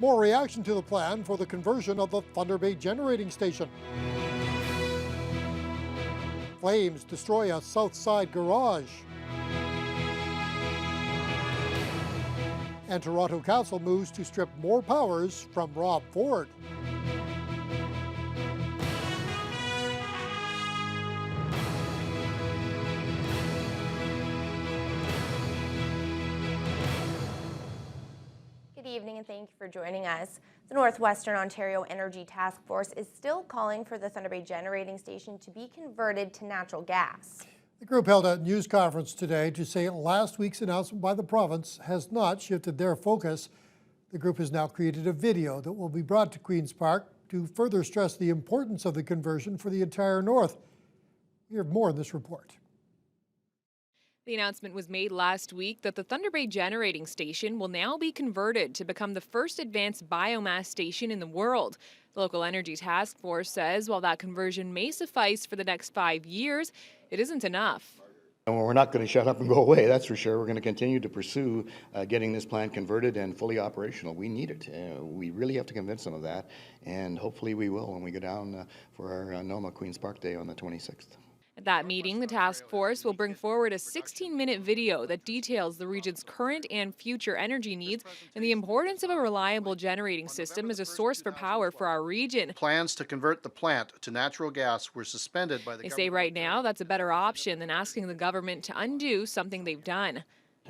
More reaction to the plan for the conversion of the Thunder Bay generating station. Flames destroy a south side garage. And Toronto Council moves to strip more powers from Rob Ford. Good evening and thank you for joining us. The Northwestern Ontario Energy Task Force is still calling for the Thunder Bay generating station to be converted to natural gas. The group held a news conference today to say last week's announcement by the province has not shifted their focus. The group has now created a video that will be brought to Queen's Park to further stress the importance of the conversion for the entire North. We have more in this report. The announcement was made last week that the Thunder Bay generating station will now be converted to become the first advanced biomass station in the world. The local energy task force says while that conversion may suffice for the next 5 years, it isn't enough. And we're not going to shut up and go away, that's for sure. We're going to continue to pursue getting this plant converted and fully operational. We need it. We really have to convince them of that, and hopefully we will when we go down for our NOMA Queen's Park Day on the 26th. At that meeting, the task force will bring forward a 16-minute video that details the region's current and future energy needs and the importance of a reliable generating system as a source for power for our region. Plans to convert the plant to natural gas were suspended by the government. They say right now that's a better option than asking the government to undo something they've done.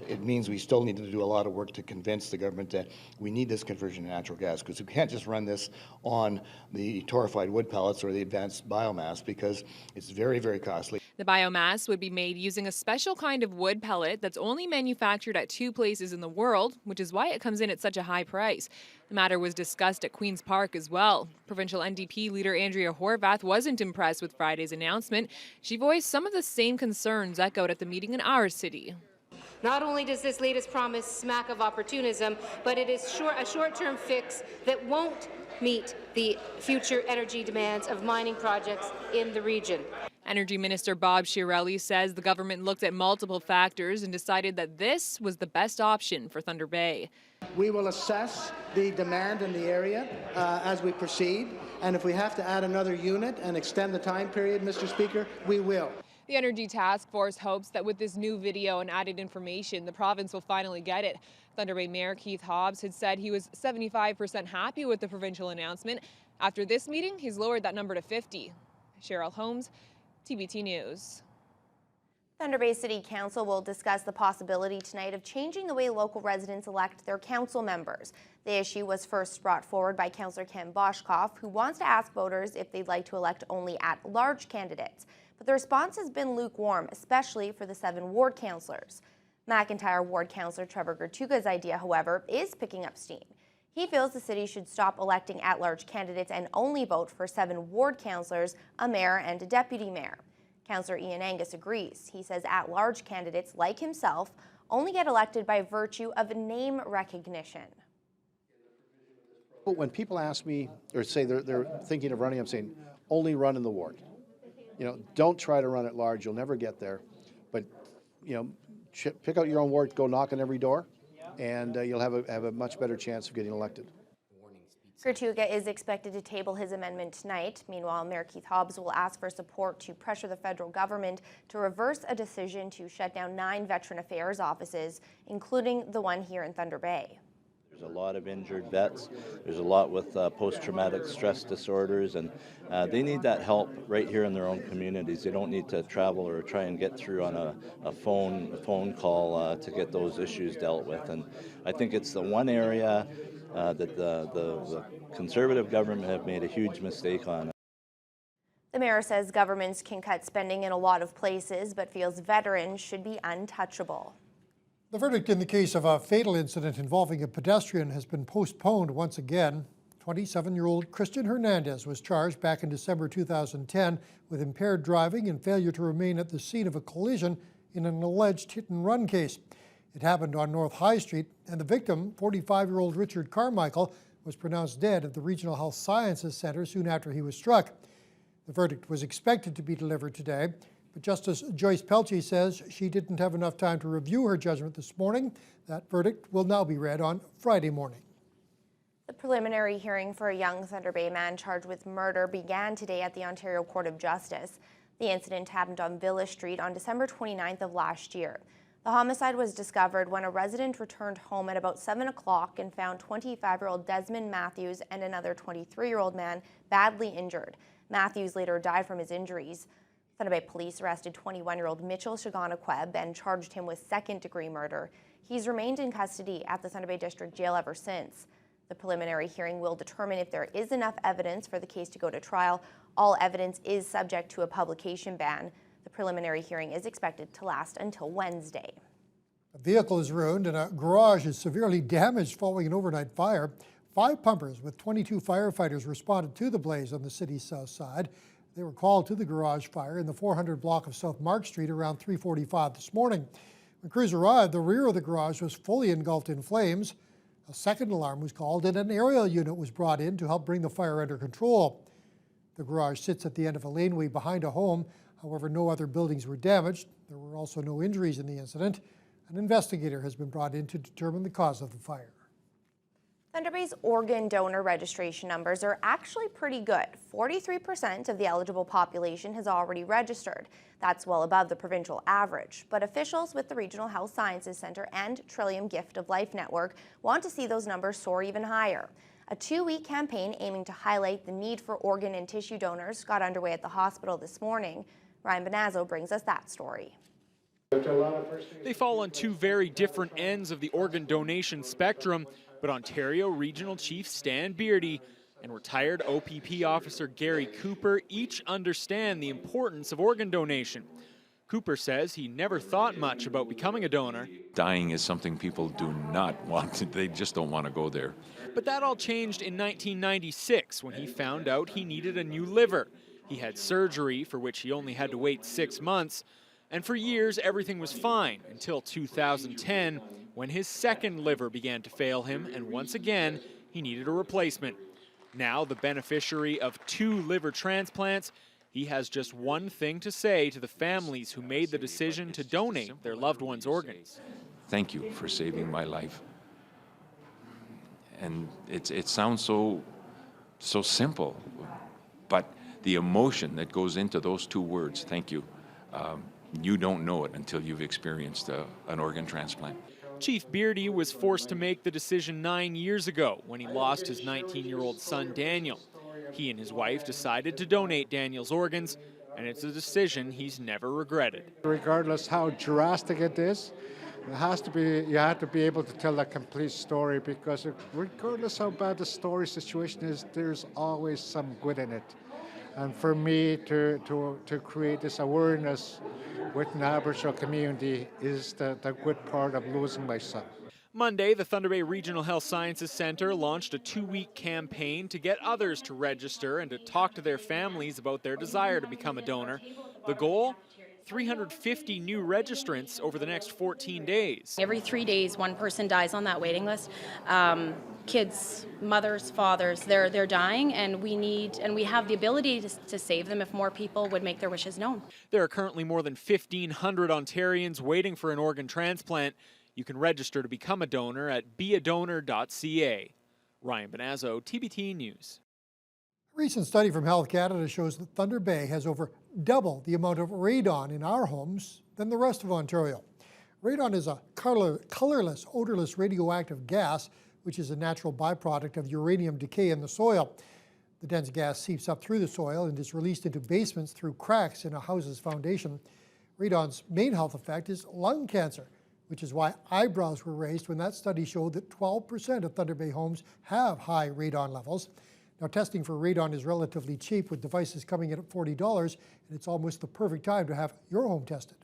It means we still need to do a lot of work to convince the government that we need this conversion to natural gas, because we can't just run this on the torrefied wood pellets or the advanced biomass, because it's very, very costly. The biomass would be made using a special kind of wood pellet that's only manufactured at 2 places in the world, which is why it comes in at such a high price. The matter was discussed at Queen's Park as well. Provincial NDP leader Andrea Horvath wasn't impressed with Friday's announcement. She voiced some of the same concerns echoed at the meeting in our city. Not only does this latest promise smack of opportunism, but it is a short-term fix that won't meet the future energy demands of mining projects in the region. Energy Minister Bob Chiarelli says the government looked at multiple factors and decided that this was the best option for Thunder Bay. We will assess the demand in the area as we proceed, and if we have to add another unit and extend the time period, Mr. Speaker, we will. The Energy Task Force hopes that with this new video and added information, the province will finally get it. Thunder Bay Mayor Keith Hobbs had said he was 75% happy with the provincial announcement. After this meeting, he's lowered that number to 50. Cheryl Holmes, TBT News. Thunder Bay City Council will discuss the possibility tonight of changing the way local residents elect their council members. The issue was first brought forward by Councillor Ken Boschkoff, who wants to ask voters if they'd like to elect only at-large candidates. But the response has been lukewarm, especially for the 7 ward councillors. McIntyre Ward Councillor Trevor Gertuga's idea, however, is picking up steam. He feels the city should stop electing at-large candidates and only vote for 7 ward councillors, a mayor and a deputy mayor. Councillor Ian Angus agrees. He says at-large candidates, like himself, only get elected by virtue of name recognition. When people ask me or say they're thinking of running, I'm saying only run in the ward. You know, don't try to run at large. You'll never get there. But, you know, pick out your own ward, go knock on every door, and you'll have a much better chance of getting elected. Gertuga is expected to table his amendment tonight. Meanwhile, Mayor Keith Hobbs will ask for support to pressure the federal government to reverse a decision to shut down 9 Veteran Affairs offices, including the one here in Thunder Bay. There's a lot of injured vets. There's a lot with post-traumatic stress disorders, and they need that help right here in their own communities. They don't need to travel or try and get through on a phone call to get those issues dealt with. And I think it's the one area that the Conservative government have made a huge mistake on. The mayor says governments can cut spending in a lot of places, but feels veterans should be untouchable. The verdict in the case of a fatal incident involving a pedestrian has been postponed once again. 27-year-old Christian Hernandez was charged back in December 2010 with impaired driving and failure to remain at the scene of a collision in an alleged hit-and-run case. It happened on North High Street, and the victim, 45-year-old Richard Carmichael, was pronounced dead at the Regional Health Sciences Centre soon after he was struck. The verdict was expected to be delivered today, but Justice Joyce Pelche says she didn't have enough time to review her judgment this morning. That verdict will now be read on Friday morning. The preliminary hearing for a young Thunder Bay man charged with murder began today at the Ontario Court of Justice. The incident happened on Villa Street on December 29th of last year. The homicide was discovered when a resident returned home at about 7 o'clock and found 25-year-old Desmond Matthews and another 23-year-old man badly injured. Matthews later died from his injuries. Thunder Bay police arrested 21-year-old Mitchell Shaganaqueb and charged him with second-degree murder. He's remained in custody at the Thunder Bay District Jail ever since. The preliminary hearing will determine if there is enough evidence for the case to go to trial. All evidence is subject to a publication ban. The preliminary hearing is expected to last until Wednesday. A vehicle is ruined and a garage is severely damaged following an overnight fire. 5 pumpers with 22 firefighters responded to the blaze on the city's south side. They were called to the garage fire in the 400 block of South Mark Street around 3:45 this morning. When crews arrived, the rear of the garage was fully engulfed in flames. A second alarm was called and an aerial unit was brought in to help bring the fire under control. The garage sits at the end of a laneway behind a home. However, no other buildings were damaged. There were also no injuries in the incident. An investigator has been brought in to determine the cause of the fire. Thunder Bay's organ donor registration numbers are actually pretty good. 43% of the eligible population has already registered. That's well above the provincial average. But officials with the Regional Health Sciences Centre and Trillium Gift of Life Network want to see those numbers soar even higher. A 2-week campaign aiming to highlight the need for organ and tissue donors got underway at the hospital this morning. Ryan Bonazzo brings us that story. They fall on 2 very different ends of the organ donation spectrum, but Ontario Regional Chief Stan Beardy and retired OPP officer Gary Cooper each understand the importance of organ donation. Cooper says he never thought much about becoming a donor. Dying is something people do not want to, they just don't want to go there. But that all changed in 1996 when he found out he needed a new liver. He had surgery for which he only had to wait 6 months. And for years, everything was fine until 2010, when his second liver began to fail him, and once again, he needed a replacement. Now, the beneficiary of 2 liver transplants, he has just one thing to say to the families who made the decision to donate their loved one's organs. Thank you for saving my life. And it sounds so simple, but the emotion that goes into those 2 words, thank you, you don't know it until you've experienced an organ transplant. Chief Beardy was forced to make the decision 9 years ago when he lost his 19-year-old son, Daniel. He and his wife decided to donate Daniel's organs, and it's a decision he's never regretted. Regardless how drastic it is, you have to be able to tell a complete story, because regardless how bad the story situation is, there's always some good in it. And for me to create this awareness with the Aboriginal community is the good part of losing my son. Monday, the Thunder Bay Regional Health Sciences Centre launched a 2-week campaign to get others to register and to talk to their families about their desire to become a donor. The goal? 350 new registrants over the next 14 days. Every 3 days, one person dies on that waiting list. Kids, mothers, fathers, they're dying, and we have the ability to save them if more people would make their wishes known. There are currently more than 1,500 Ontarians waiting for an organ transplant. You can register to become a donor at beadonor.ca. Ryan Bonazzo, TBT News. A recent study from Health Canada shows that Thunder Bay has over double the amount of radon in our homes than the rest of Ontario. Radon is a colorless, odorless radioactive gas, which is a natural byproduct of uranium decay in the soil. The dense gas seeps up through the soil and is released into basements through cracks in a house's foundation. Radon's main health effect is lung cancer, which is why eyebrows were raised when that study showed that 12% of Thunder Bay homes have high radon levels. Now, testing for radon is relatively cheap, with devices coming in at $40, and it's almost the perfect time to have your home tested.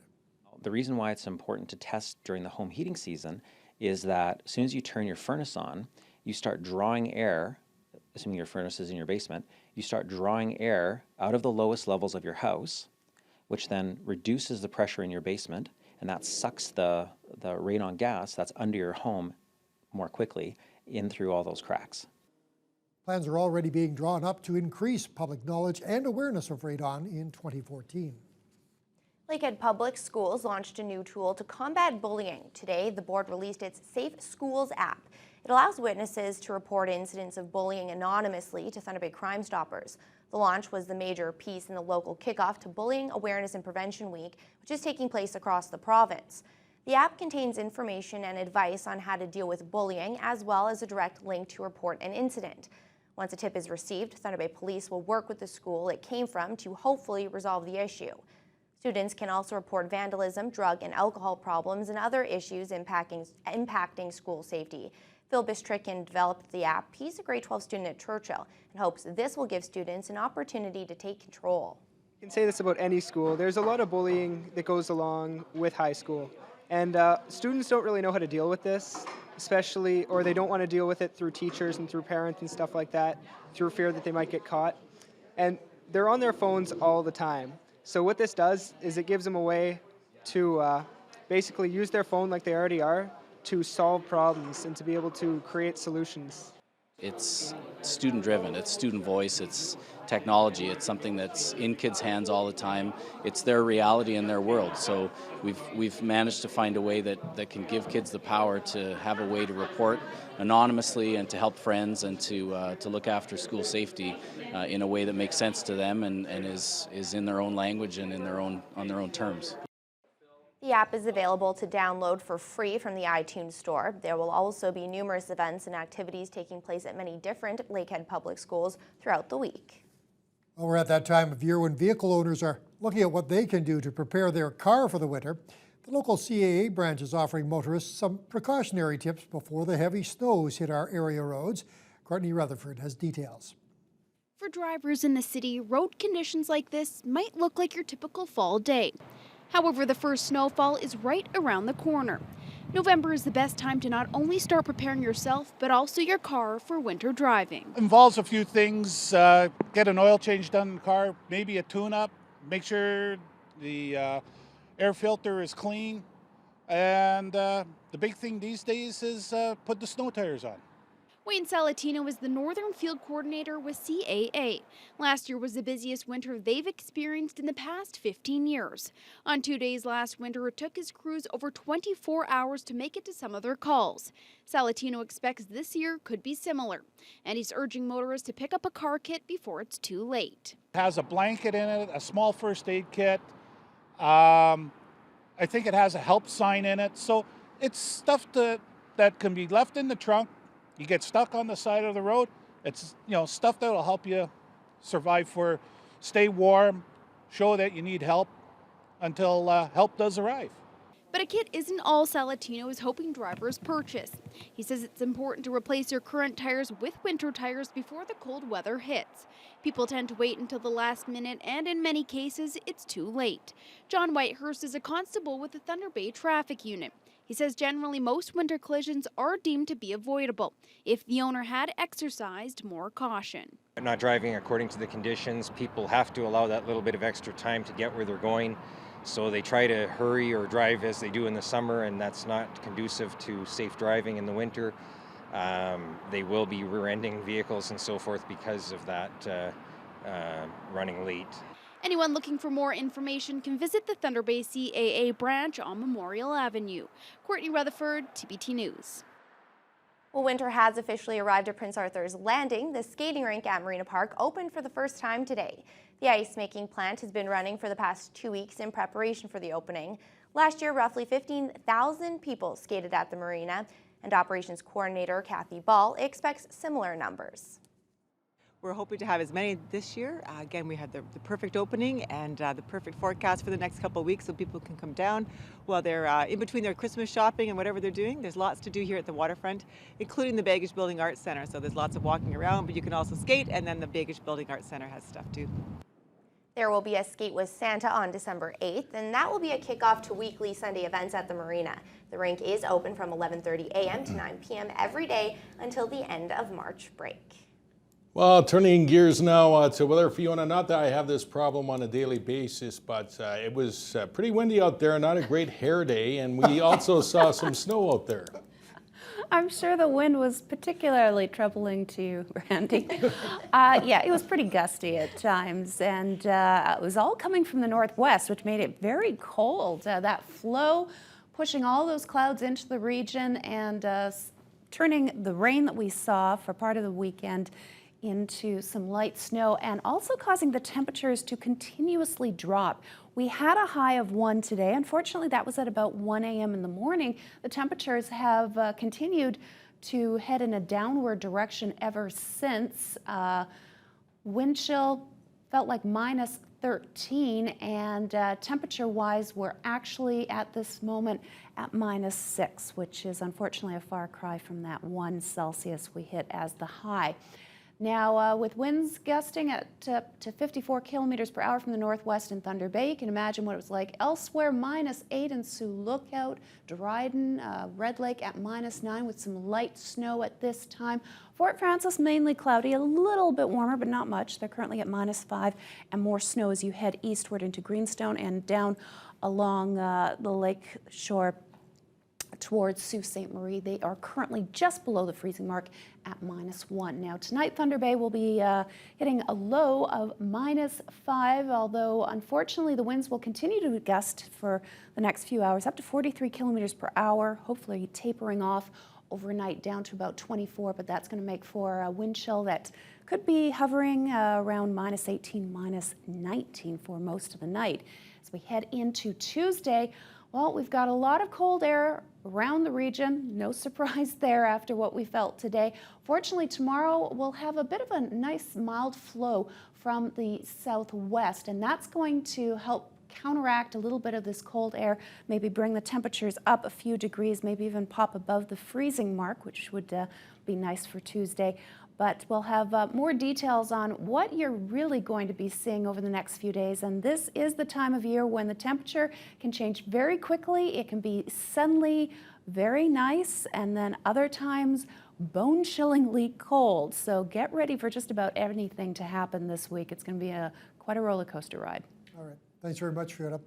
The reason why it's important to test during the home heating season is that as soon as you turn your furnace on, you start drawing air, assuming your furnace is in your basement, you start drawing air out of the lowest levels of your house, which then reduces the pressure in your basement, and that sucks the radon gas that's under your home more quickly in through all those cracks. Plans are already being drawn up to increase public knowledge and awareness of radon in 2014. Lakehead Public Schools launched a new tool to combat bullying. Today, the board released its Safe Schools app. It allows witnesses to report incidents of bullying anonymously to Thunder Bay Crime Stoppers. The launch was the major piece in the local kickoff to Bullying Awareness and Prevention Week, which is taking place across the province. The app contains information and advice on how to deal with bullying, as well as a direct link to report an incident. Once a tip is received, Thunder Bay Police will work with the school it came from to hopefully resolve the issue. Students can also report vandalism, drug and alcohol problems, and other issues impacting school safety. Phil Bistricken developed the app. He's a grade 12 student at Churchill and hopes this will give students an opportunity to take control. I can say this about any school. There's a lot of bullying that goes along with high school. And students don't really know how to deal with this, especially, or they don't want to deal with it through teachers and through parents and stuff like that, through fear that they might get caught. And they're on their phones all the time. So what this does is it gives them a way to basically use their phone like they already are to solve problems and to be able to create solutions. It's student-driven, it's student voice, it's technology, it's something that's in kids' hands all the time. It's their reality and their world. So we've managed to find a way that can give kids the power to have a way to report anonymously and to help friends and to look after school safety in a way that makes sense to them and is in their own language and on their own terms. The app is available to download for free from the iTunes Store. There will also be numerous events and activities taking place at many different Lakehead Public Schools throughout the week. Well, we're at that time of year when vehicle owners are looking at what they can do to prepare their car for the winter. The local CAA branch is offering motorists some precautionary tips before the heavy snows hit our area roads. Courtney Rutherford has details. For drivers in the city, road conditions like this might look like your typical fall day. However, the first snowfall is right around the corner. November is the best time to not only start preparing yourself, but also your car for winter driving. Involves a few things. Get an oil change done in the car, maybe a tune-up, make sure the air filter is clean, and the big thing these days is put the snow tires on. Wayne Salatino is the Northern Field Coordinator with CAA. Last year was the busiest winter they've experienced in the past 15 years. On 2 days last winter, it took his crews over 24 hours to make it to some of their calls. Salatino expects this year could be similar, and he's urging motorists to pick up a car kit before it's too late. It has a blanket in it, a small first aid kit. I think it has a help sign in it. So it's stuff that can be left in the trunk. You get stuck on the side of the road, it's stuff that will help you survive stay warm, show that you need help until help does arrive. But a kit isn't all Salatino is hoping drivers purchase. He says it's important to replace your current tires with winter tires before the cold weather hits. People tend to wait until the last minute, and in many cases, it's too late. John Whitehurst is a constable with the Thunder Bay Traffic Unit. He says generally most winter collisions are deemed to be avoidable if the owner had exercised more caution. Not driving according to the conditions, people have to allow that little bit of extra time to get where they're going. So they try to hurry or drive as they do in the summer, and that's not conducive to safe driving in the winter. They will be rear-ending vehicles and so forth because of that running late. Anyone looking for more information can visit the Thunder Bay CAA branch on Memorial Avenue. Courtney Rutherford, TBT News. Well, winter has officially arrived at Prince Arthur's Landing. The skating rink at Marina Park opened for the first time today. The ice-making plant has been running for the past 2 weeks in preparation for the opening. Last year, roughly 15,000 people skated at the marina, and Operations Coordinator Kathy Ball expects similar numbers. We're hoping to have as many this year. Again, we had the perfect opening and the perfect forecast for the next couple of weeks so people can come down while they're in between their Christmas shopping and whatever they're doing. There's lots to do here at the waterfront, including the Baggage Building Arts Center. So there's lots of walking around, but you can also skate, and then the Baggage Building Arts Center has stuff too. There will be a Skate with Santa on December 8th, and that will be a kickoff to weekly Sunday events at the marina. The rink is open from 11:30 a.m. to 9 p.m. every day until the end of March break. Well, turning gears now to weather, Fiona. Not that I have this problem on a daily basis, but it was pretty windy out there, not a great hair day, and we also saw some snow out there. I'm sure the wind was particularly troubling to you, Randy. Yeah, it was pretty gusty at times, and it was all coming from the northwest, which made it very cold. That flow pushing all those clouds into the region and turning the rain that we saw for part of the weekend into some light snow, and also causing the temperatures to continuously drop. We had a high of 1 today. Unfortunately, that was at about 1 a.m. in the morning. The temperatures have continued to head in a downward direction ever since. Wind chill felt like -13, and temperature-wise, we're actually at this moment at -6, which is unfortunately a far cry from that 1 Celsius we hit as the high. Now, with winds gusting at to 54 kilometers per hour from the northwest in Thunder Bay, you can imagine what it was like elsewhere. -8 in Sioux Lookout, Dryden, Red Lake at -9 with some light snow at this time. Fort Frances mainly cloudy, a little bit warmer, but not much. They're currently at -5, and more snow as you head eastward into Greenstone and down along the lake shore towards Sault Ste. Marie. They are currently just below the freezing mark at -1. Now tonight, Thunder Bay will be hitting a low of -5, although unfortunately the winds will continue to gust for the next few hours, up to 43 kilometers per hour, hopefully tapering off overnight down to about 24, but that's going to make for a wind chill that could be hovering around -18, -19 for most of the night. As we head into Tuesday, well, we've got a lot of cold air around the region. No surprise there after what we felt today. Fortunately, tomorrow we'll have a bit of a nice mild flow from the southwest, and that's going to help counteract a little bit of this cold air, maybe bring the temperatures up a few degrees, maybe even pop above the freezing mark, which would be nice for Tuesday. But we'll have more details on what you're really going to be seeing over the next few days. And this is the time of year when the temperature can change very quickly. It can be suddenly very nice, and then other times bone-chillingly cold. So get ready for just about anything to happen this week. It's going to be quite a roller coaster ride. All right. Thanks very much, Fiona.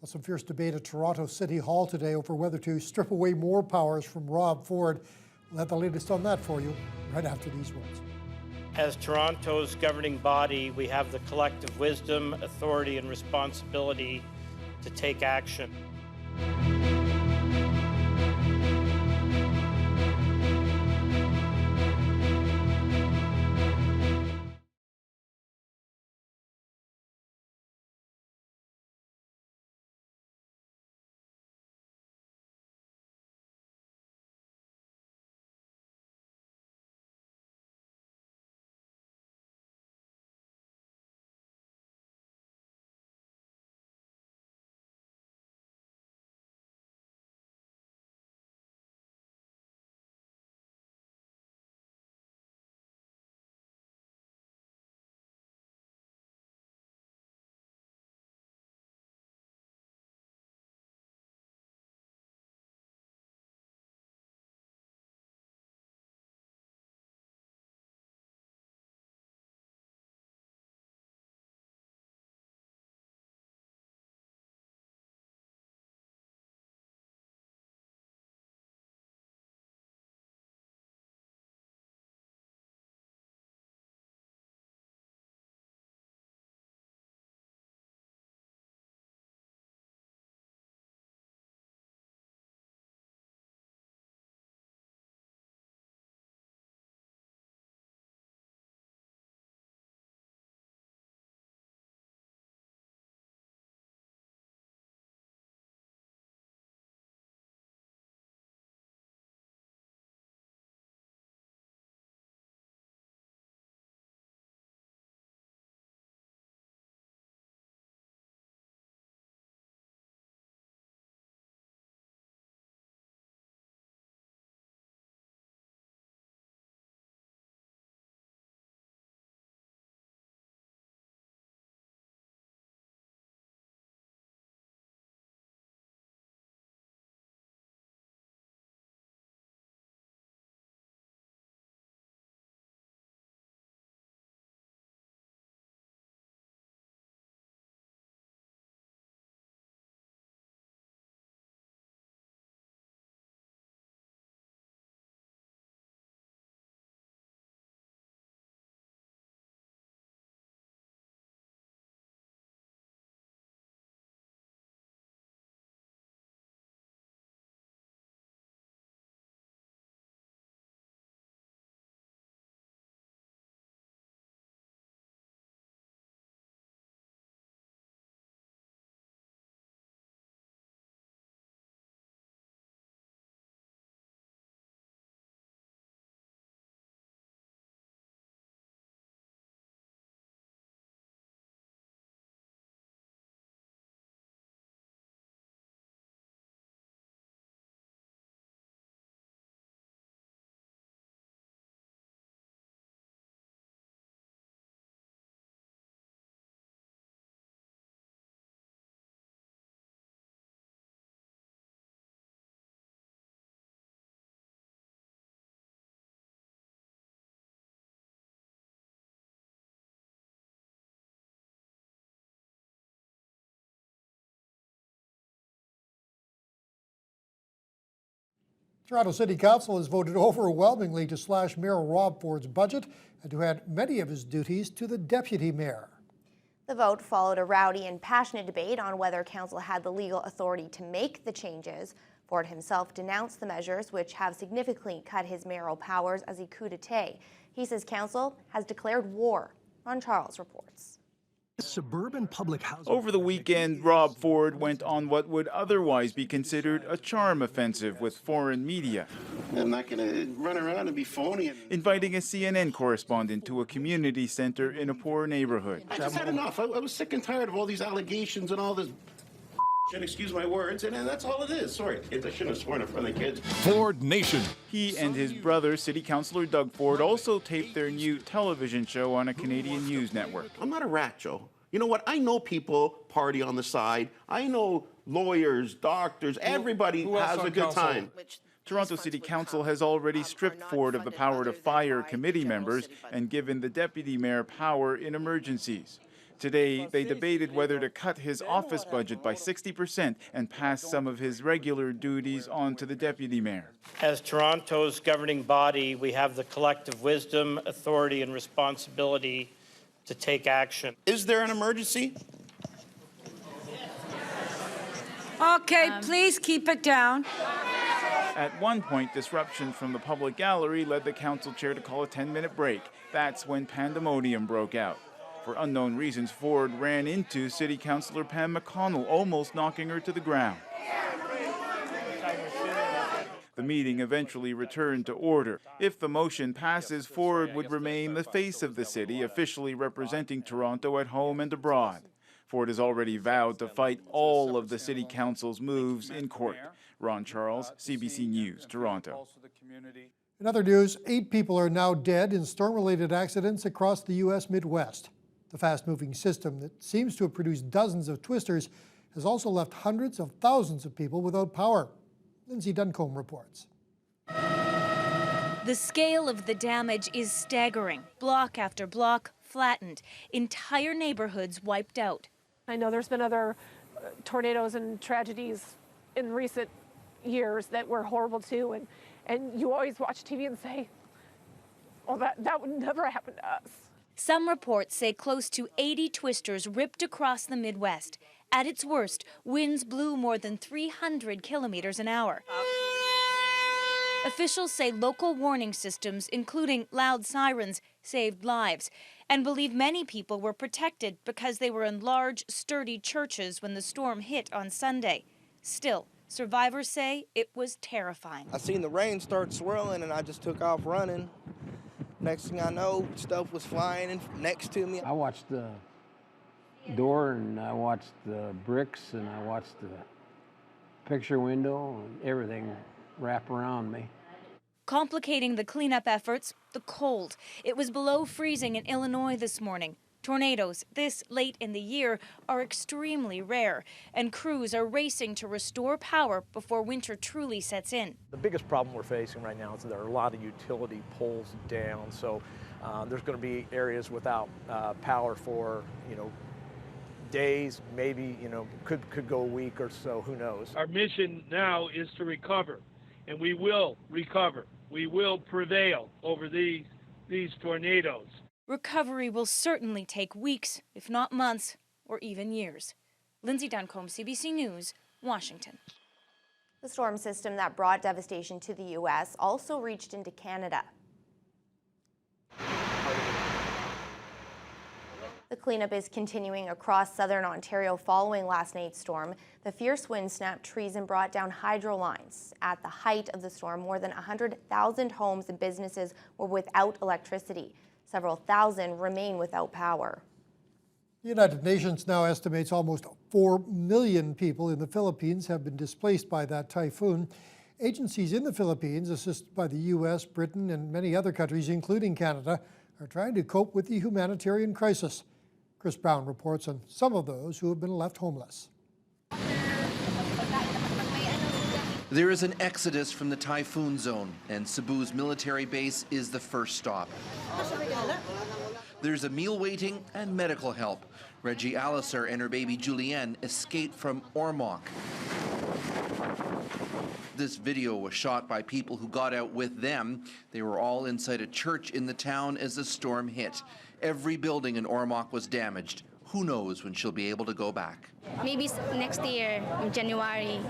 Well, some fierce debate at Toronto City Hall today over whether to strip away more powers from Rob Ford. We'll have the latest on that for you right after these words. As Toronto's governing body, we have the collective wisdom, authority, and responsibility to take action. Toronto City Council has voted overwhelmingly to slash Mayor Rob Ford's budget and to add many of his duties to the deputy mayor. The vote followed a rowdy and passionate debate on whether council had the legal authority to make the changes. Ford himself denounced the measures, which have significantly cut his mayoral powers as a coup d'etat. He says council has declared war. Ron Charles reports. Suburban public housing. Over the weekend, Rob Ford went on what would otherwise be considered a charm offensive with foreign media. I'm not going to run around and be phony. Inviting a CNN correspondent to a community center in a poor neighborhood. I just had enough. I was sick and tired of all these allegations and all this shit, excuse my words, and that's all it is. Sorry, kids, I shouldn't have sworn in front of the kids. Ford Nation. He and his brother, City Councillor Doug Ford, also taped their new television show on a Canadian news network. I'm not a rat, Joe. You know what? I know people party on the side. I know lawyers, doctors, everybody has a good time. Toronto City Council has already stripped Ford of the power to fire committee members and given the deputy mayor power in emergencies. Today, they debated whether to cut his office budget by 60% and pass some of his regular duties on to the deputy mayor. As Toronto's governing body, we have the collective wisdom, authority, and responsibility to take action. Is there an emergency? Okay, please keep it down. At one point, disruption from the public gallery led the council chair to call a 10-minute break. That's when pandemonium broke out. For unknown reasons, Ford ran into City Councillor Pam McConnell, almost knocking her to the ground. The meeting eventually returned to order. If the motion passes, Ford would remain the face of the city, officially representing Toronto at home and abroad. Ford has already vowed to fight all of the City Council's moves in court. Ron Charles, CBC News, Toronto. In other news, 8 people are now dead in storm-related accidents across the U.S. Midwest. The fast-moving system that seems to have produced dozens of twisters has also left hundreds of thousands of people without power. Lindsay Duncombe reports. The scale of the damage is staggering. Block after block flattened, entire neighborhoods wiped out. I know there's been other tornadoes and tragedies in recent years that were horrible too, and you always watch TV and say, oh, that would never happen to us. Some reports say close to 80 twisters ripped across the Midwest. At its worst, winds blew more than 300 kilometers an hour. Officials say local warning systems, including loud sirens, saved lives, and believe many people were protected because they were in large, sturdy churches when the storm hit on Sunday. Still, survivors say it was terrifying. I seen the rain start swirling and I just took off running. Next thing I know, stuff was flying in next to me. I watched the door and I watched the bricks and I watched the picture window and everything wrap around me. Complicating the cleanup efforts, the cold. It was below freezing in Illinois this morning. Tornadoes this late in the year are extremely rare, and crews are racing to restore power before winter truly sets in. The biggest problem we're facing right now is there are a lot of utility poles down, so there's going to be areas without power for, days, maybe, could go a week or so, who knows. Our mission now is to recover, and we will recover. We will prevail over these tornadoes. Recovery will certainly take weeks, if not months, or even years. Lindsay Duncombe, CBC News, Washington. The storm system that brought devastation to the U.S. also reached into Canada. The cleanup is continuing across southern Ontario following last night's storm. The fierce wind snapped trees and brought down hydro lines. At the height of the storm, more than 100,000 homes and businesses were without electricity. Several thousand remain without power. The United Nations now estimates almost 4 million people in the Philippines have been displaced by that typhoon. Agencies in the Philippines, assisted by the U.S., Britain, and many other countries, including Canada, are trying to cope with the humanitarian crisis. Chris Brown reports on some of those who have been left homeless. There is an exodus from the typhoon zone, and Cebu's military base is the first stop. There's a meal waiting and medical help. Reggie Alicer and her baby Julienne escaped from Ormoc. This video was shot by people who got out with them. They were all inside a church in the town as the storm hit. Every building in Ormoc was damaged. Who knows when she'll be able to go back? Maybe next year, in January,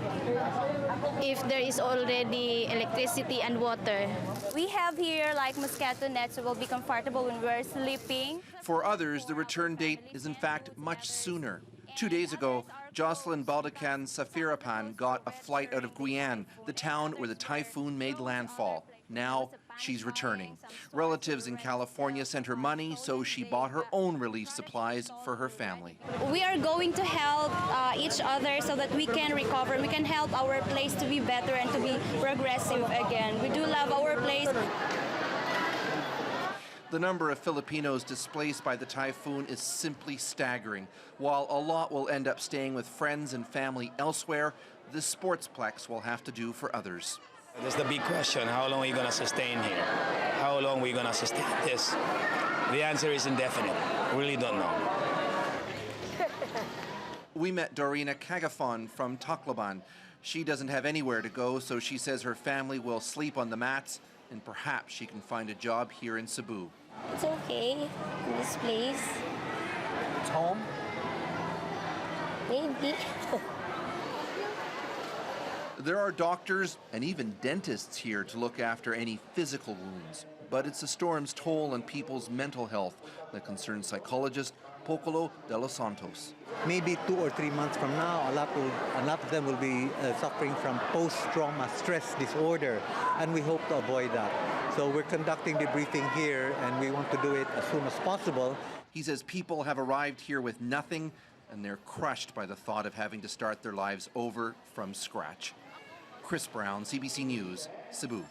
if there is already electricity and water. We have here like mosquito nets, so we'll be comfortable when we're sleeping. For others, the return date is in fact much sooner. 2 days ago, Jocelyn Baldacan Safirapan got a flight out of Guyane, the town where the typhoon made landfall. Now she's returning. Relatives in California sent her money, so she bought her own relief supplies for her family. We are going to help each other so that we can recover. We can help our place to be better and to be progressive again. We do love our place. The number of Filipinos displaced by the typhoon is simply staggering. While a lot will end up staying with friends and family elsewhere, the sportsplex will have to do for others. That's the big question. How long are you going to sustain here? How long are we going to sustain this? The answer is indefinite. We really don't know. We met Dorina Cagafon from Tacloban. She doesn't have anywhere to go, so she says her family will sleep on the mats and perhaps she can find a job here in Cebu. It's okay in this place. It's home? Maybe. There are doctors and even dentists here to look after any physical wounds. But it's the storm's toll on people's mental health that concerns psychologist Pocolo de los Santos. Maybe 2 or 3 months from now, a lot of them will be suffering from post-trauma stress disorder, and we hope to avoid that. So we're conducting the briefing here, and we want to do it as soon as possible. He says people have arrived here with nothing, and they're crushed by the thought of having to start their lives over from scratch. Chris Brown, CBC News, Cebu.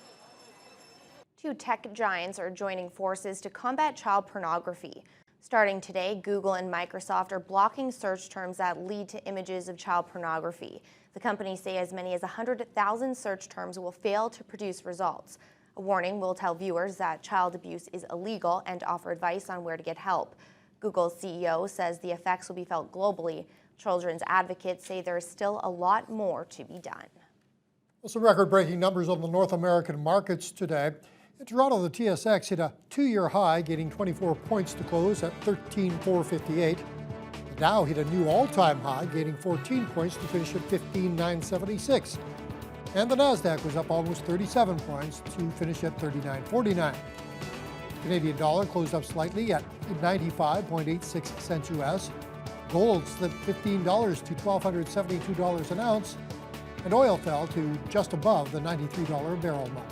2 tech giants are joining forces to combat child pornography. Starting today, Google and Microsoft are blocking search terms that lead to images of child pornography. The companies say as many as 100,000 search terms will fail to produce results. A warning will tell viewers that child abuse is illegal and offer advice on where to get help. Google's CEO says the effects will be felt globally. Children's advocates say there is still a lot more to be done. Well, some record-breaking numbers on the North American markets today. In Toronto, the TSX hit a 2-year high, gaining 24 points to close at 13,458. The Dow hit a new all-time high, gaining 14 points to finish at 15,976. And the Nasdaq was up almost 37 points to finish at 39.49. Canadian dollar closed up slightly at 95.86 cents US. Gold slipped $15 to $1,272 an ounce, and oil fell to just above the $93 a barrel mark.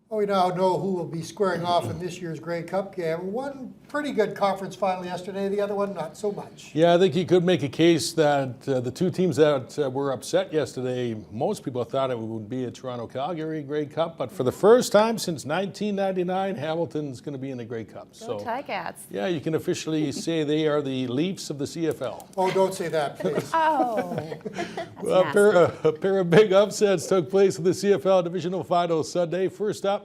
Well, we now know who will be squaring off in this year's Grey Cup game. One pretty good conference final yesterday, the other one not so much. Yeah, I think you could make a case that the two teams that were upset yesterday, most people thought it would be a Toronto-Calgary Grey Cup, but for the first time since 1999, Hamilton's going to be in the Grey Cup. Go Ticats. Yeah, you can officially say they are the Leafs of the CFL. Oh, don't say that, please. Oh. Well, a pair of big upsets took place in the CFL Divisional Final Sunday. First up,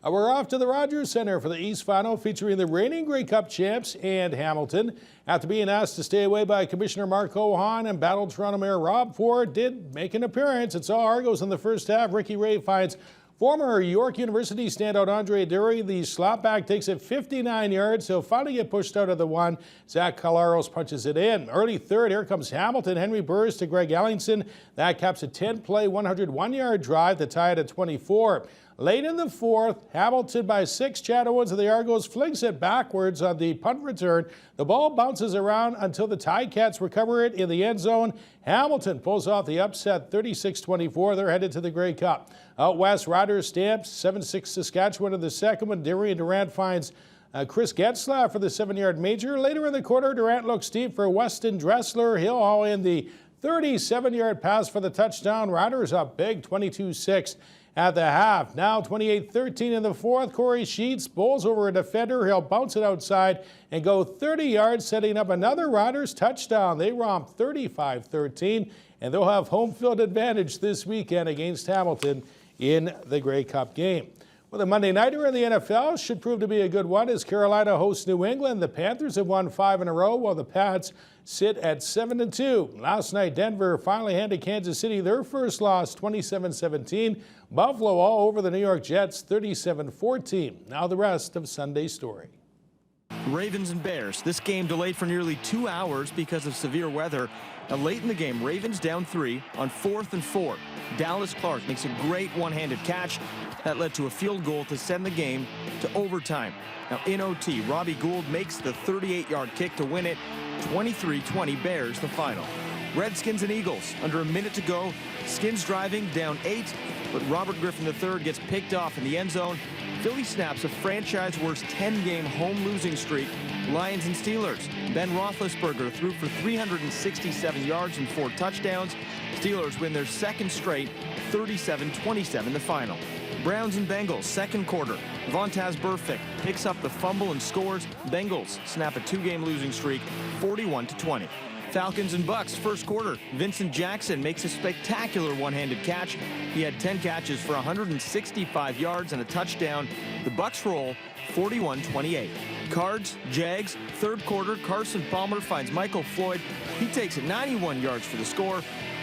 we're off to the Rogers Centre for the East Final featuring the reigning Grey Cup champs and Hamilton. After being asked to stay away by Commissioner Mark Ohan and battled Toronto Mayor Rob Ford did make an appearance. It saw Argos in the first half. Ricky Ray finds former York University standout Andre Dury. The slapback takes it 59 yards. He'll finally get pushed out of the one. Zach Calaros punches it in. Early third, here comes Hamilton. Henry Burrs to Greg Ellingson. That caps a 10-play, 101-yard drive to tie it at 24. Late in the fourth, Hamilton by 6. Chad Owens of the Argos flings it backwards on the punt return. The ball bounces around until the Ticats recover it in the end zone. Hamilton pulls off the upset 36-24. They're headed to the Grey Cup. Out west, Riders stamps 7-6 Saskatchewan in the second one. Darian Durant finds Chris Getzlaff for the 7-yard major. Later in the quarter, Durant looks deep for Weston Dressler. He'll haul in the 37-yard pass for the touchdown. Riders up big 22-6. At the half. Now 28-13 in the fourth. Corey Sheets bowls over a defender. He'll bounce it outside and go 30 yards, setting up another Riders touchdown. They romp 35-13, and they'll have home field advantage this weekend against Hamilton in the Grey Cup game. Well, the Monday nighter in the NFL should prove to be a good one as Carolina hosts New England. The Panthers have won 5 in a row while the Pats sit at 7-2. Last night, Denver finally handed Kansas City their first loss, 27-17. Buffalo all over the New York Jets, 37-14. Now the rest of Sunday's story. Ravens and Bears. This game delayed for nearly 2 hours because of severe weather. Now, late in the game, Ravens down 3 on 4th and 4. Dallas Clark makes a great one-handed catch. That led to a field goal to send the game to overtime. Now, in OT, Robbie Gould makes the 38-yard kick to win it. 23-20 Bears the final. Redskins and Eagles under a minute to go. Skins driving down 8, but Robert Griffin III gets picked off in the end zone. Philly snaps a franchise worst 10-game home losing streak. Lions and Steelers. Ben Roethlisberger threw for 367 yards and 4 touchdowns. Steelers win their second straight, 37-27 the final. Browns and Bengals, second quarter. Vontaz Burfict picks up the fumble and scores. Bengals snap a 2-game losing streak, 41-20. Falcons and Bucks, first quarter. Vincent Jackson makes a spectacular one-handed catch. He had 10 catches for 165 yards and a touchdown. The Bucks roll 41-28. Cards, Jags, third quarter. Carson Palmer finds Michael Floyd. He takes it 91 yards for the score.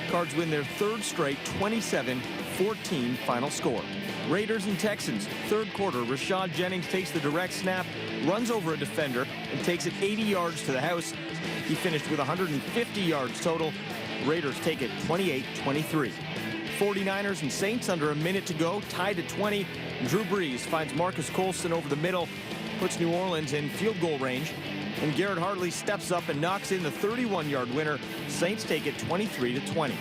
Cards win their third straight, 27-14 final score. Raiders and Texans, third quarter. Rashad Jennings takes the direct snap, runs over a defender, and takes it 80 yards to the house. He finished with 150 yards total. Raiders take it 28-23. 49ers and Saints under a minute to go, tied at 20. Drew Brees finds Marcus Colston over the middle, puts New Orleans in field goal range. And Garrett Hartley steps up and knocks in the 31-yard winner. Saints take it 23-20.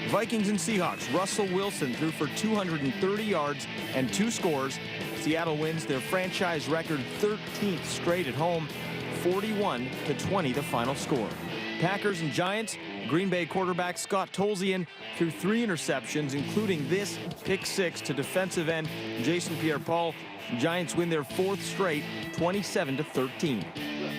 Vikings and Seahawks. Russell Wilson threw for 230 yards and 2 scores. Seattle wins their franchise record 13th straight at home, 41-20 the final score. Packers and Giants. Green Bay quarterback Scott Tolzien threw 3 interceptions, including this pick 6 to defensive end Jason Pierre-Paul. Giants win their 4th straight, 27-13.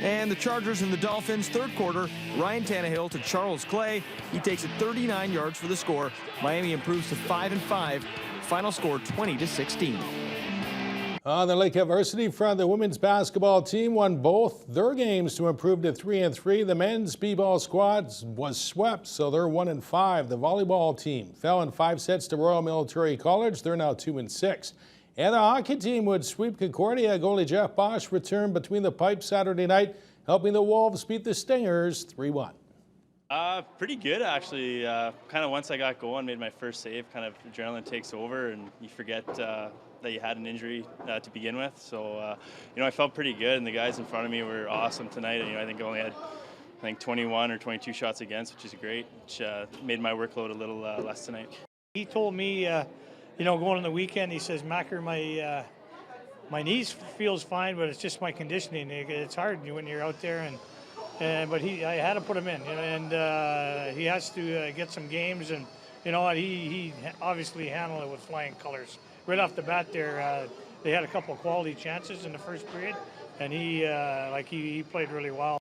And the Chargers and the Dolphins, third quarter. Ryan Tannehill to Charles Clay. He takes it 39 yards for the score. Miami improves to 5-5. Final score 20-16. On the Lake Varsity front, the women's basketball team won both their games to improve to 3-3. The men's b-ball squad was swept, so they're 1-5. The volleyball team fell in 5 sets to Royal Military College. They're now 2-6. And the hockey team would sweep Concordia. Goalie Jeff Bosch returned between the pipes Saturday night, helping the Wolves beat the Stingers 3-1. Pretty good, actually. Kind of once I got going, made my first save, kind of adrenaline takes over and you forget that you had an injury to begin with. So, I felt pretty good, and the guys in front of me were awesome tonight. And, I think I only had 21 or 22 shots against, which is great, which made my workload a little less tonight. He told me, going on the weekend, he says, Macker, My knees feels fine, but it's just my conditioning. It's hard when you're out there, but I had to put him in, and he has to get some games, and you know what, he obviously handled it with flying colors. Right off the bat there, they had a couple of quality chances in the first period, and he played really well.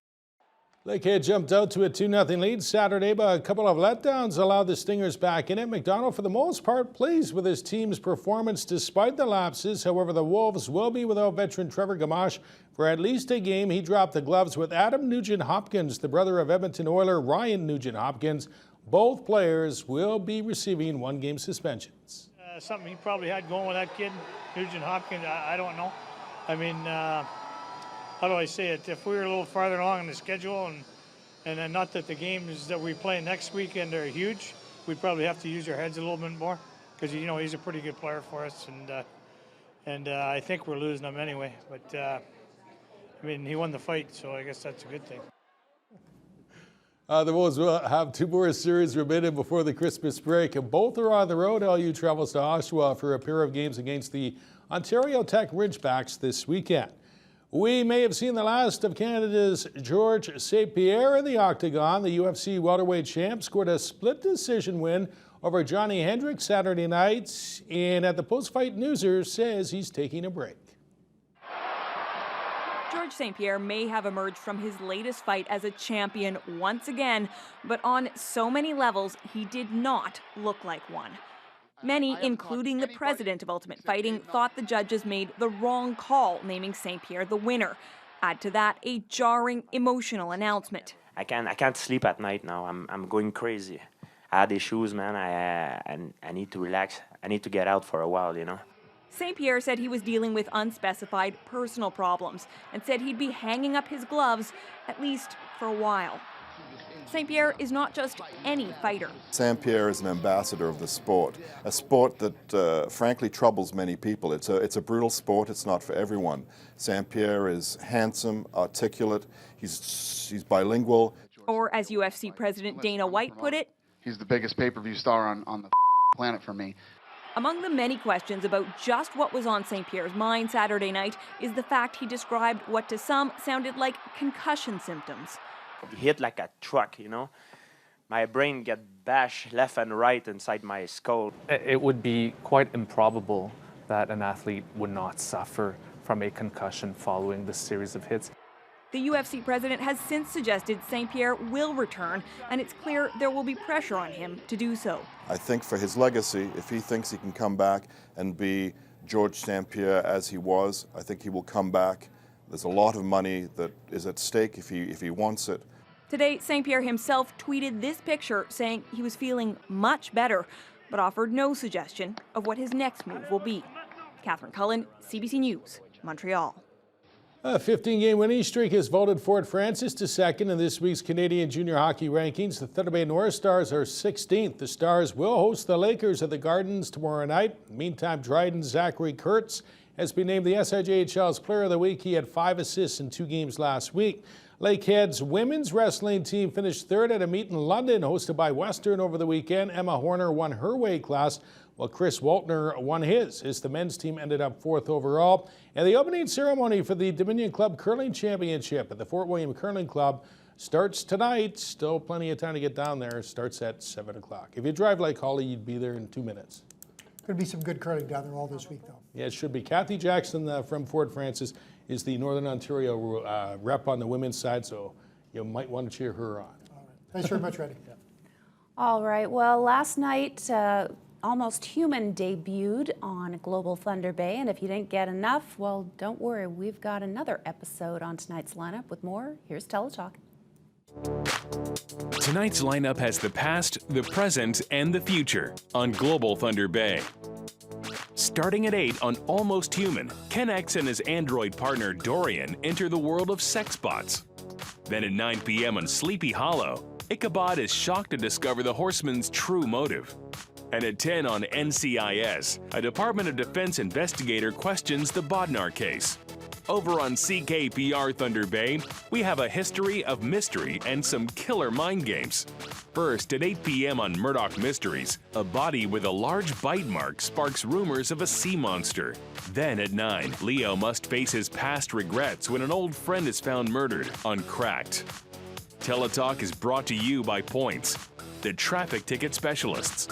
Lakehead jumped out to a 2-0 lead Saturday, but a couple of letdowns allowed the Stingers back in it. McDonald, for the most part, pleased with his team's performance despite the lapses. However, the Wolves will be without veteran Trevor Gamache for at least a game. He dropped the gloves with Adam Nugent-Hopkins, the brother of Edmonton Oiler Ryan Nugent-Hopkins. Both players will be receiving 1-game suspensions. Something he probably had going with that kid, Nugent-Hopkins, I don't know. I mean, how do I say it? If we were a little farther along in the schedule, and not that the games that we play next weekend are huge, we'd probably have to use our heads a little bit more, because he's a pretty good player for us, and I think we're losing him anyway. But I mean, he won the fight, so I guess that's a good thing. The Wolves will have 2 more series remaining before the Christmas break, and both are on the road. LU travels to Oshawa for a pair of games against the Ontario Tech Ridgebacks this weekend. We may have seen the last of Canada's George St. Pierre in the octagon. The UFC welterweight champ scored a split decision win over Johnny Hendricks Saturday night, and at the post-fight Newshour says he's taking a break. George St. Pierre may have emerged from his latest fight as a champion once again, but on so many levels, he did not look like one. Many, including the president of Ultimate Fighting, thought the judges made the wrong call naming St. Pierre the winner. Add to that a jarring, emotional announcement. I can't sleep at night now. I'm going crazy. I had issues, man. I need to relax. I need to get out for a while, St. Pierre said he was dealing with unspecified personal problems and said he'd be hanging up his gloves, at least for a while. St. Pierre is not just any fighter. St. Pierre is an ambassador of the sport, a sport that frankly troubles many people. It's a brutal sport. It's not for everyone. St. Pierre is handsome, articulate. He's bilingual. Or as UFC President Dana White put it, he's the biggest pay-per-view star on the planet for me. Among the many questions about just what was on St. Pierre's mind Saturday night is the fact he described what to some sounded like concussion symptoms. He hit like a truck, My brain got bashed left and right inside my skull. It would be quite improbable that an athlete would not suffer from a concussion following this series of hits. The UFC president has since suggested St. Pierre will return, and it's clear there will be pressure on him to do so. I think for his legacy, if he thinks he can come back and be George St. Pierre as he was, I think he will come back. There's a lot of money that is at stake if he wants it. Today, St. Pierre himself tweeted this picture saying he was feeling much better, but offered no suggestion of what his next move will be. Catherine Cullen, CBC News, Montreal. A 15-game winning streak has vaulted Fort Francis to second in this week's Canadian Junior Hockey rankings. The Thunder Bay North Stars are 16th. The Stars will host the Lakers at the Gardens tomorrow night. Meantime, Dryden's Zachary Kurtz has been named the SIJHL's Player of the Week. He had 5 assists in 2 games last week. Lakehead's women's wrestling team finished 3rd at a meet in London hosted by Western over the weekend. Emma Horner won her weight class, while Chris Waltner won his, as the men's team ended up 4th overall. And the opening ceremony for the Dominion Club Curling Championship at the Fort William Curling Club starts tonight. Still plenty of time to get down there. Starts at 7 o'clock. If you drive like Holly, you'd be there in 2 minutes. Going to be some good curling down there all this week, though. Yeah, it should be. Kathy Jackson from Fort Francis is the Northern Ontario rep on the women's side, so you might want to cheer her on. All right. Thanks very much, Reddy. Yeah. All right. Well, last night, Almost Human debuted on Global Thunder Bay, and if you didn't get enough, well, don't worry. We've got another episode on tonight's lineup with more. Here's Teletalk. Tonight's lineup has the past, the present, and the future on Global Thunder Bay. Starting at 8 on Almost Human, Ken X and his android partner Dorian enter the world of sex bots. Then at 9 p.m. on Sleepy Hollow, Ichabod is shocked to discover the horseman's true motive. And at 10 on NCIS, a Department of Defense investigator questions the Bodnar case. Over on CKPR Thunder Bay, we have a history of mystery and some killer mind games. First, at 8 p.m. on Murdoch Mysteries, a body with a large bite mark sparks rumors of a sea monster. Then at 9, Leo must face his past regrets when an old friend is found murdered on Cracked. Teletalk is brought to you by Points, the traffic ticket specialists.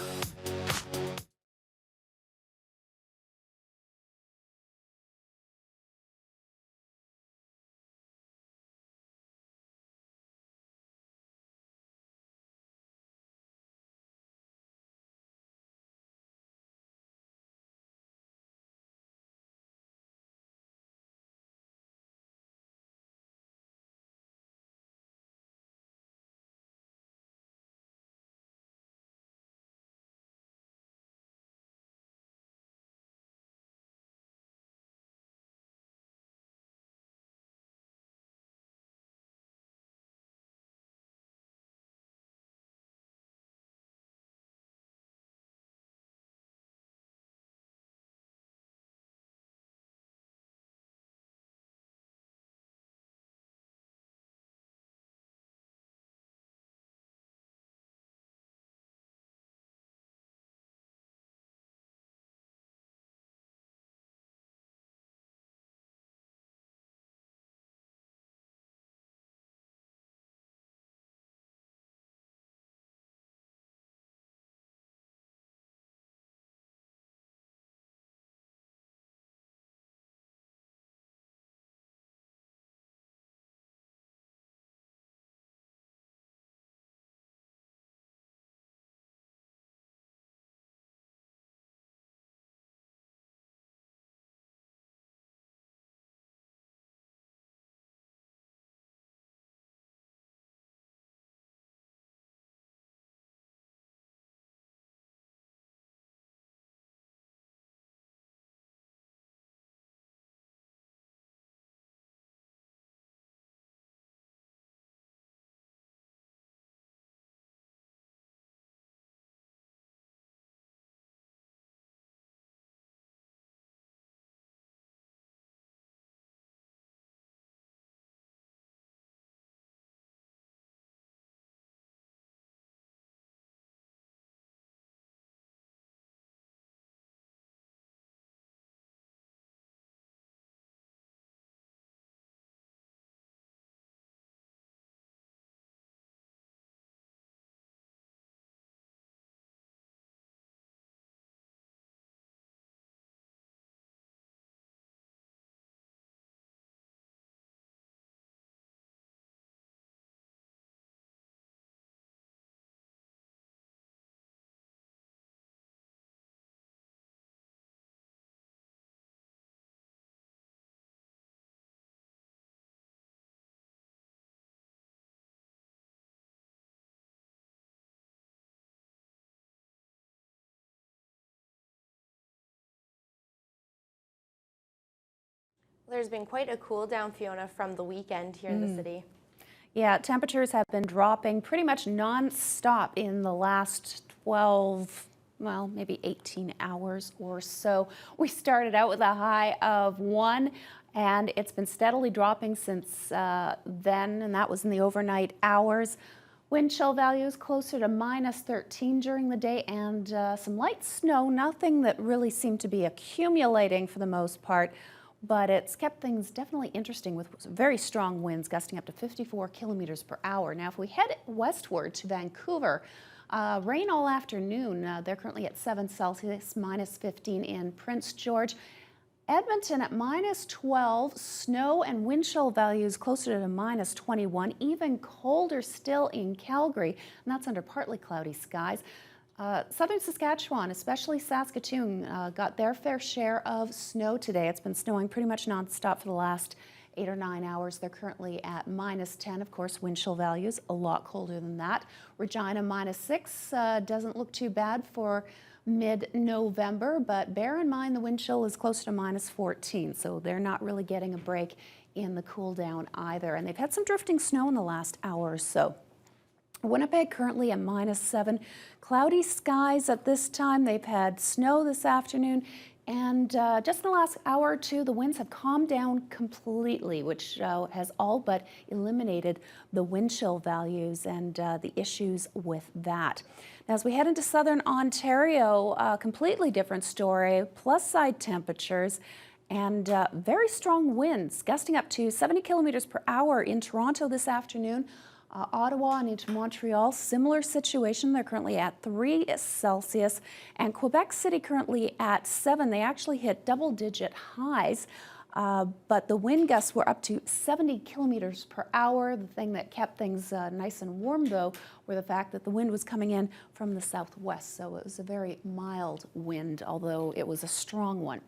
There's been quite a cool down, Fiona, from the weekend here in the city. Yeah, temperatures have been dropping pretty much non-stop in the last 12, well, maybe 18 hours or so. We started out with a high of 1, and it's been steadily dropping since then, and that was in the overnight hours. Wind chill values closer to -13 during the day, and some light snow, nothing that really seemed to be accumulating for the most part. But it's kept things definitely interesting with very strong winds gusting up to 54 kilometers per hour. Now, if we head westward to Vancouver, rain all afternoon. They're currently at 7 Celsius, -15 in Prince George. Edmonton at -12, snow and wind chill values closer to -21, even colder still in Calgary, and that's under partly cloudy skies. Southern Saskatchewan, especially Saskatoon, got their fair share of snow today. It's been snowing pretty much nonstop for the last 8 or 9 hours. They're currently at -10, of course, wind chill values, a lot colder than that. Regina -6, doesn't look too bad for mid-November, but bear in mind the wind chill is close to -14, so they're not really getting a break in the cool down either. And they've had some drifting snow in the last hour or so. Winnipeg currently at -7. Cloudy skies at this time. They've had snow this afternoon And just in the last hour or two, the winds have calmed down completely, which has all but eliminated the wind chill values and the issues with that. Now, as we head into southern Ontario, a completely different story, plus side temperatures and very strong winds, gusting up to 70 kilometers per hour in Toronto this afternoon. Ottawa and into Montreal, similar situation. They're currently at 3 Celsius, and Quebec City currently at 7. They actually hit double-digit highs, but the wind gusts were up to 70 kilometers per hour. The thing that kept things nice and warm, though, were the fact that the wind was coming in from the southwest, so it was a very mild wind, although it was a strong one.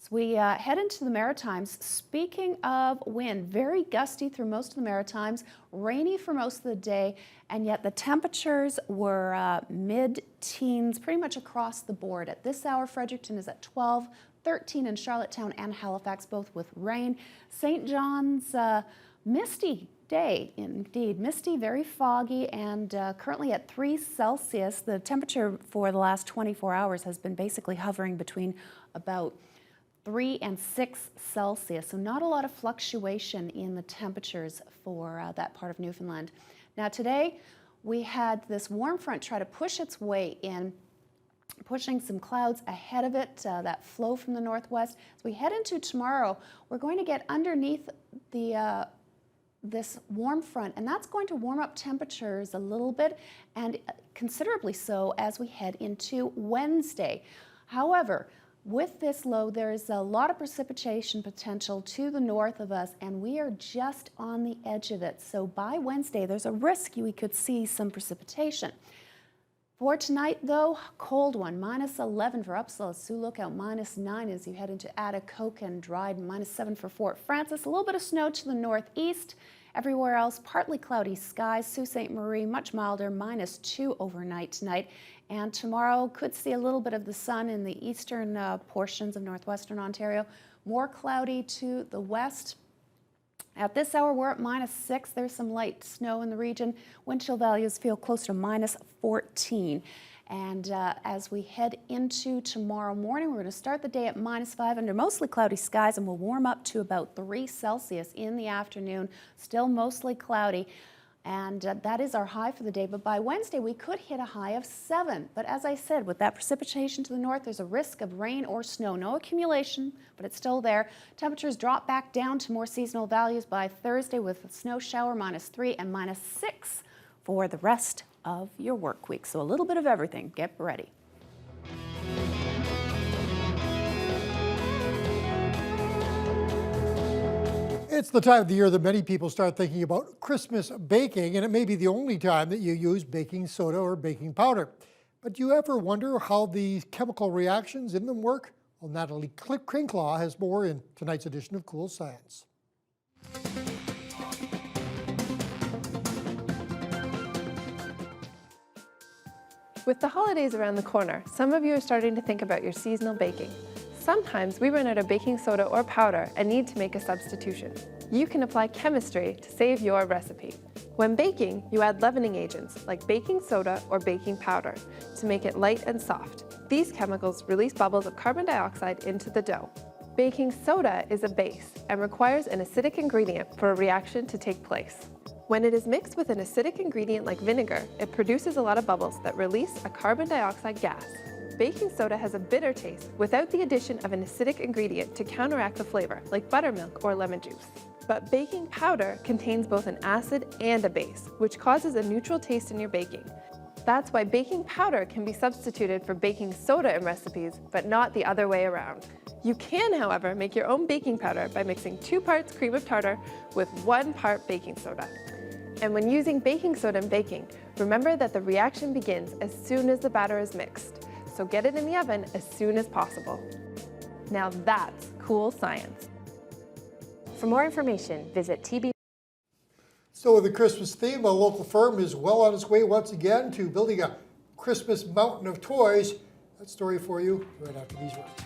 As we head into the Maritimes, speaking of wind, very gusty through most of the Maritimes, rainy for most of the day, and yet the temperatures were mid-teens pretty much across the board. At this hour, Fredericton is at 12, 13 in Charlottetown and Halifax, both with rain. St. John's, misty day indeed. Misty, very foggy, and currently at 3 Celsius. The temperature for the last 24 hours has been basically hovering between about 3 and 6 Celsius, so not a lot of fluctuation in the temperatures for that part of Newfoundland. Now today we had this warm front try to push its way in, pushing some clouds ahead of it, that flow from the northwest. As we head into tomorrow, we're going to get underneath the this warm front, and that's going to warm up temperatures a little bit, and considerably so as we head into Wednesday. However, with this low, there is a lot of precipitation potential to the north of us, and we are just on the edge of it. So by Wednesday, there's a risk we could see some precipitation. For tonight, though, cold one, -11 for Upsala, Sioux Lookout, -9 as you head into Atikokan and Dryden, -7 for Fort Francis. A little bit of snow to the northeast. Everywhere else, partly cloudy skies. Sault Ste. Marie, much milder, -2 overnight tonight. And tomorrow could see a little bit of the sun in the eastern portions of northwestern Ontario. More cloudy to the west. At this hour, we're at -6. There's some light snow in the region. Wind chill values feel close to -14. And as we head into tomorrow morning, we're going to start the day at -5 under mostly cloudy skies, and we'll warm up to about 3 Celsius in the afternoon. Still mostly cloudy. And that is our high for the day. But by Wednesday, we could hit a high of 7. But as I said, with that precipitation to the north, there's a risk of rain or snow. No accumulation, but it's still there. Temperatures drop back down to more seasonal values by Thursday with a snow shower, -3 and -6 for the rest of your work week. So a little bit of everything. Get ready. It's the time of the year that many people start thinking about Christmas baking, and it may be the only time that you use baking soda or baking powder. But do you ever wonder how the chemical reactions in them work? Well, Natalie Crinklaw has more in tonight's edition of Cool Science. With the holidays around the corner, some of you are starting to think about your seasonal baking. Sometimes we run out of baking soda or powder and need to make a substitution. You can apply chemistry to save your recipe. When baking, you add leavening agents like baking soda or baking powder to make it light and soft. These chemicals release bubbles of carbon dioxide into the dough. Baking soda is a base and requires an acidic ingredient for a reaction to take place. When it is mixed with an acidic ingredient like vinegar, it produces a lot of bubbles that release a carbon dioxide gas. Baking soda has a bitter taste without the addition of an acidic ingredient to counteract the flavor, like buttermilk or lemon juice. But baking powder contains both an acid and a base, which causes a neutral taste in your baking. That's why baking powder can be substituted for baking soda in recipes, but not the other way around. You can, however, make your own baking powder by mixing 2 parts cream of tartar with 1 part baking soda. And when using baking soda in baking, remember that the reaction begins as soon as the batter is mixed. So get it in the oven as soon as possible. Now that's cool science. For more information, visit TBT. So with the Christmas theme, a local firm is well on its way once again to building a Christmas mountain of toys. That story for you right after these words.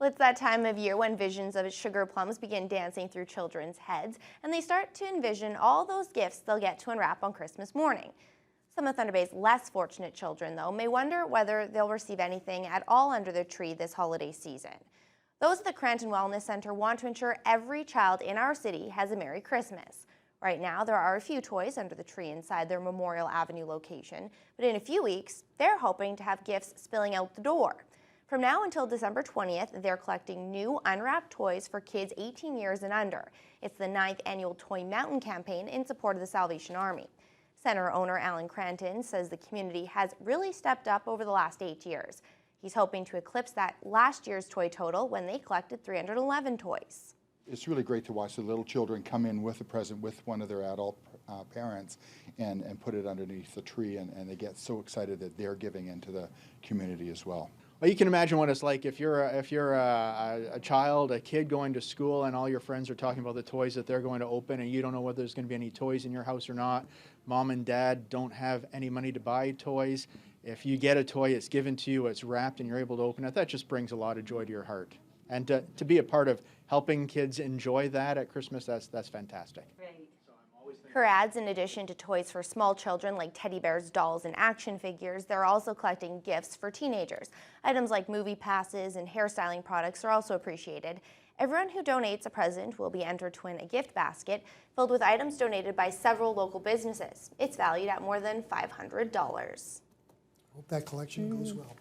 Well, it's that time of year when visions of sugar plums begin dancing through children's heads, and they start to envision all those gifts they'll get to unwrap on Christmas morning. Some of Thunder Bay's less fortunate children, though, may wonder whether they'll receive anything at all under their tree this holiday season. Those at the Cranton Wellness Center want to ensure every child in our city has a Merry Christmas. Right now, there are a few toys under the tree inside their Memorial Avenue location, but in a few weeks, they're hoping to have gifts spilling out the door. From now until December 20th, they're collecting new unwrapped toys for kids 18 years and under. It's the 9th annual Toy Mountain campaign in support of the Salvation Army. Center owner Alan Cranton says the community has really stepped up over the last 8 years. He's hoping to eclipse that last year's toy total when they collected 311 toys. It's really great to watch the little children come in with a present with one of their adult parents and put it underneath the tree, and they get so excited that they're giving into the community as well. Well, you can imagine what it's like if you're a child, a kid going to school, and all your friends are talking about the toys that they're going to open, and you don't know whether there's going to be any toys in your house or not. Mom and dad don't have any money to buy toys. If you get a toy, it's given to you, it's wrapped, and you're able to open it, that just brings a lot of joy to your heart. And to be a part of helping kids enjoy that at Christmas, that's fantastic. Her adds, in addition to toys for small children like teddy bears, dolls, and action figures, they're also collecting gifts for teenagers. Items like movie passes and hairstyling products are also appreciated. Everyone who donates a present will be entered to win a gift basket filled with items donated by several local businesses. It's valued at more than $500. Hope that collection goes well.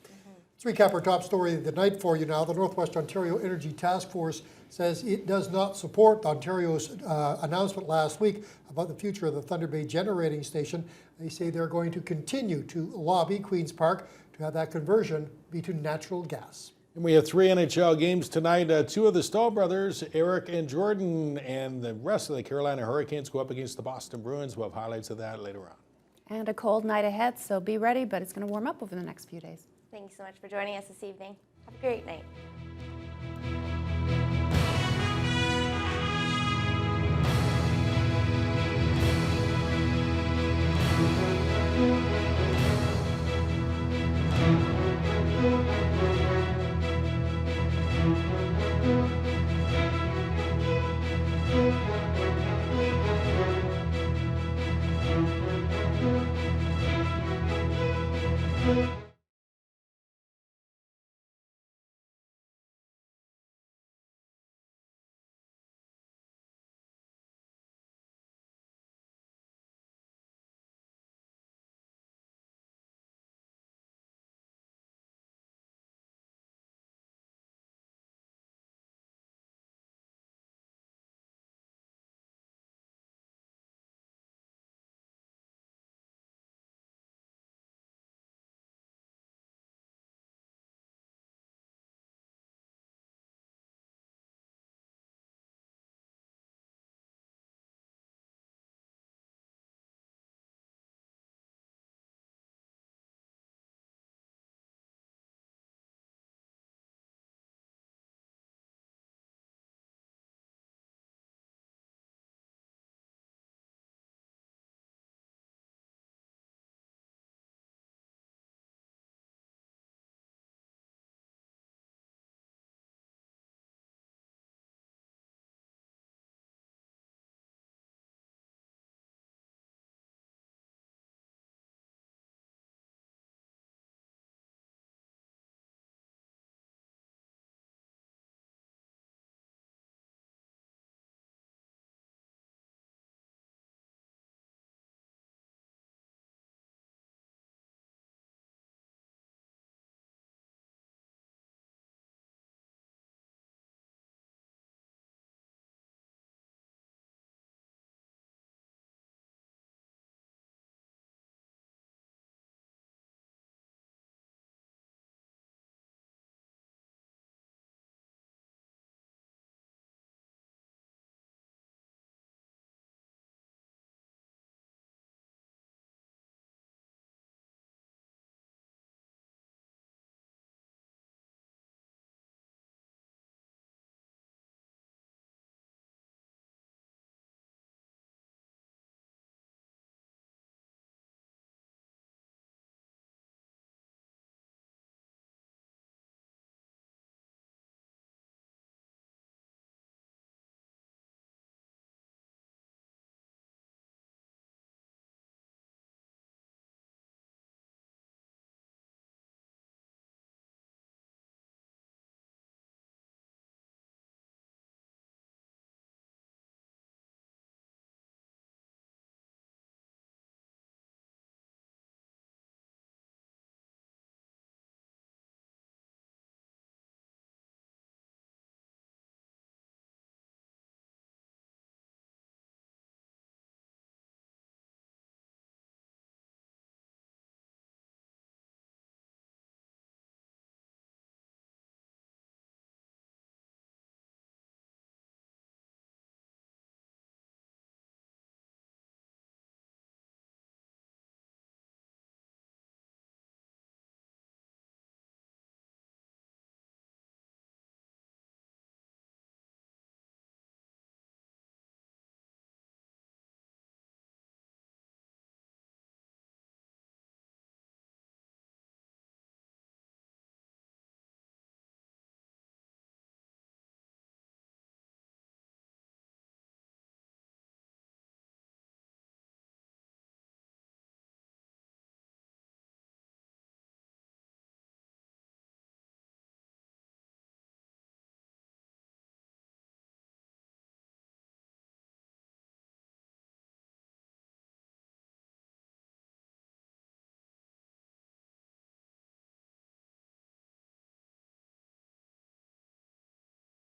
Let's recap our top story of the night for you now. The Northwest Ontario Energy Task Force says it does not support Ontario's announcement last week about the future of the Thunder Bay generating station. They say they're going to continue to lobby Queen's Park to have that conversion be to natural gas. And we have 3 NHL games tonight. 2 of the Stahl brothers, Eric and Jordan, and the rest of the Carolina Hurricanes go up against the Boston Bruins. We'll have highlights of that later on. And a cold night ahead, so be ready, but it's going to warm up over the next few days. Thanks so much for joining us this evening. Have a great night.